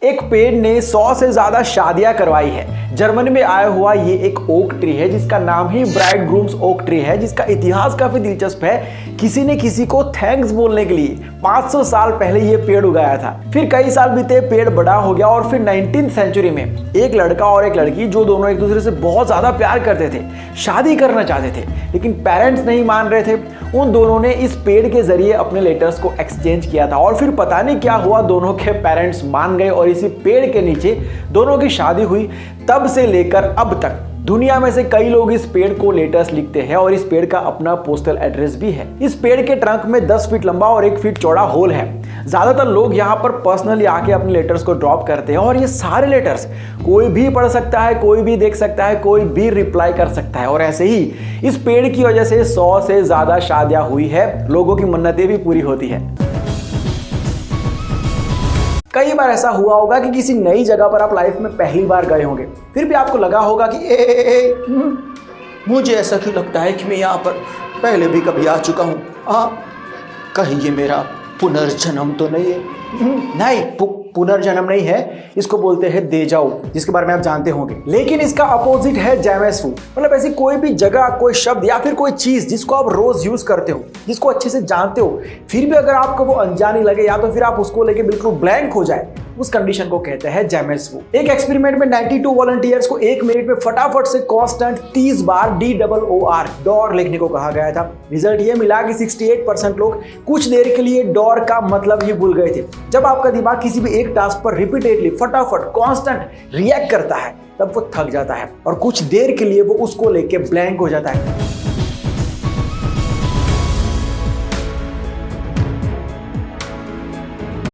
एक पेड़ ने 100 से ज्यादा शादियां करवाई है। जर्मनी में आया हुआ ये एक ओक ट्री है जिसका नाम ही ब्राइड ग्रूम्स ओक ट्री है, जिसका इतिहास काफी दिलचस्प है। किसी ने किसी को थैंक्स बोलने के लिए 500 साल पहले ये पेड़ उगाया था। फिर कई साल बीते, पेड़ बड़ा हो गया और फिर 19वीं सेंचुरी में एक लड़का और एक लड़की, जो दोनों एक दूसरे से बहुत ज्यादा प्यार करते थे, शादी करना चाहते थे, लेकिन पेरेंट्स नहीं मान रहे थे। उन दोनों ने इस पेड़ के जरिए अपने लेटर्स को एक्सचेंज किया था और फिर पता नहीं क्या हुआ, दोनों के पेरेंट्स मान गए और इसी पेड़ के नीचे दोनों की शादी हुई। तब से लेकर अब तक दुनिया में से कई लोग इस पेड़ को लेटर्स लिखते हैं और इस पेड़ का अपना पोस्टल एड्रेस भी है। इस पेड़ के ट्रंक में 10 फीट लंबा और 1 फीट चौड़ा होल है। ज्यादातर लोग यहाँ पर पर्सनली आके अपने लेटर्स को ड्रॉप करते हैं और ये सारे लेटर्स कोई भी पढ़ सकता है, कोई भी देख सकता है, कोई भी रिप्लाई कर सकता है। और ऐसे ही इस पेड़ की वजह से 100 से ज्यादा शादियां हुई है, लोगों की मन्नतें भी पूरी होती है। कई बार ऐसा हुआ होगा कि किसी नई जगह पर आप लाइफ में पहली बार गए होंगे, फिर भी आपको लगा होगा कि मुझे ऐसा क्यों लगता है कि मैं यहाँ पर पहले भी कभी आ चुका हूँ। कहीं ये मेरा पुनर्जन्म तो नहीं है? नहीं, पुनर्जन्म नहीं है, इसको बोलते हैं देजाऊ, जिसके बारे में आप जानते होंगे। लेकिन इसका अपोजिट है जैमेसवू। मतलब ऐसी कोई भी जगह, कोई शब्द या फिर कोई चीज जिसको आप रोज यूज करते हो, जिसको अच्छे से जानते हो, फिर भी अगर आपको वो अनजानी लगे या तो फिर आप उसको लेके बिल्कुल ब्लैंक हो जाए, उस कंडीशन को कहते हैं जैमेसवू। एक एक्सपेरिमेंट में 92 वॉलंटियर्स को 1 मिनट में फटाफट से कांस्टेंट 30 बार DOOR डॉर लिखने को कहा गया था। रिजल्ट ये मिला कि 68% लोग कुछ देर के लिए डॉर का मतलब ही भूल गए थे। जब आपका दिमाग किसी भी एक टास्क पर रिपीटेडली फटाफट कांस्टेंट रिएक्ट करता है, तब वो थक जाता है और कुछ देर के लिए वो उसको लेके ब्लैंक हो जाता है।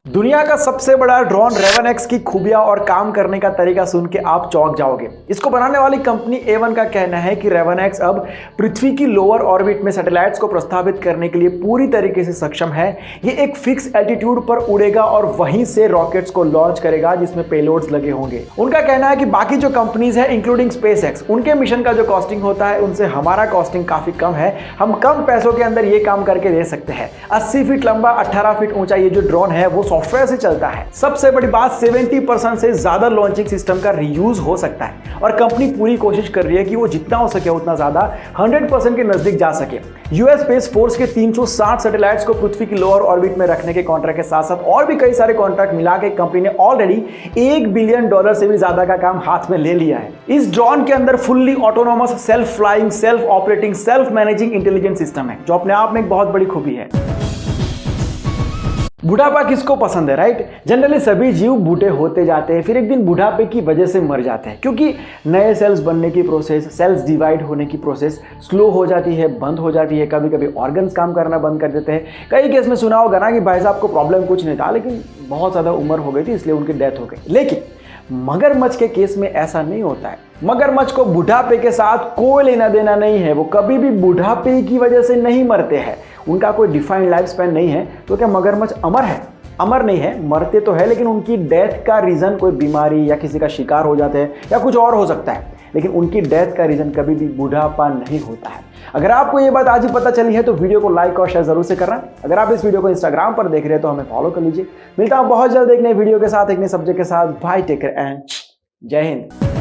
दुनिया का सबसे बड़ा ड्रोन रेवन एक्स की खूबियां और काम करने का तरीका सुन के आप चौंक जाओगे। इसको बनाने वाली कंपनी A1 का कहना है कि रेवन एक्स अब पृथ्वी की लोअर ऑर्बिट में सैटेलाइट्स को प्रस्तावित करने के लिए पूरी तरीके से सक्षम है। ये एक फिक्स एल्टीट्यूड पर उड़ेगा और वहीं से रॉकेट्स को लॉन्च करेगा जिसमें पेलोड्स लगे होंगे। उनका कहना है कि बाकी जो कंपनीज है इंक्लूडिंग स्पेसएक्स, उनके मिशन का जो कॉस्टिंग होता है उनसे हमारा कॉस्टिंग काफी कम है। हम कम पैसों के अंदर ये काम करके दे सकते हैं। 80 फीट लंबा, 18 फीट ऊंचा ये जो ड्रोन है वो सॉफ्टवेयर से चलता है। सबसे बड़ी बात, 70% से ज्यादा लॉन्चिंग सिस्टम का रीयूज हो सकता है और कंपनी पूरी कोशिश कर रही है कि वो जितना हो सके उतना ज्यादा 100% के नजदीक जा सके। यूएस स्पेस फोर्स के 360 सैटेलाइट्स को पृथ्वी की लोअर ऑर्बिट में रखने के कॉन्ट्रैक्ट के साथ साथ और भी कई सारे कॉन्ट्रैक्ट मिला के कंपनी ने ऑलरेडी $1 बिलियन से भी ज्यादा का काम हाथ में ले लिया है। इस ड्रोन के अंदर fully autonomous, self flying, self operating, self managing intelligent system है, जो अपने आप में एक बहुत बड़ी खूबी है। बुढ़ापा किसको पसंद है, राइट? जनरली सभी जीव बूढ़े होते जाते हैं, फिर एक दिन बुढ़ापे की वजह से मर जाते हैं, क्योंकि नए सेल्स बनने की प्रोसेस, सेल्स डिवाइड होने की प्रोसेस स्लो हो जाती है, बंद हो जाती है। कभी कभी ऑर्गन्स काम करना बंद कर देते हैं। कई केस में सुना होगा ना कि भाई साहब को प्रॉब्लम कुछ नहीं था, लेकिन बहुत ज़्यादा उम्र हो गई थी इसलिए उनकी डेथ हो गई। लेकिन मगरमच्छ के केस में ऐसा नहीं होता है। मगरमच्छ को बुढ़ापे के साथ कोई लेना देना नहीं है। वो कभी भी बुढ़ापे की वजह से नहीं मरते हैं। उनका कोई डिफाइंड लाइफ स्पैन नहीं है। तो क्या मगरमच्छ अमर है? अमर नहीं है, मरते तो है, लेकिन उनकी डेथ का रीज़न कोई बीमारी या किसी का शिकार हो जाते हैं या कुछ और हो सकता है, लेकिन उनकी डेथ का रीज़न कभी भी बुढ़ापा नहीं होता है। अगर आपको ये बात आज ही पता चली है तो वीडियो को लाइक और शेयर जरूर से करना। अगर आप इस वीडियो को इंस्टाग्राम पर देख रहे हैं तो हमें फॉलो कर लीजिए। मिलता हूं बहुत जल्द एक नए वीडियो के साथ, एक नए सब्जेक्ट के साथ। बाय, टेक केयर एंड जय हिंद।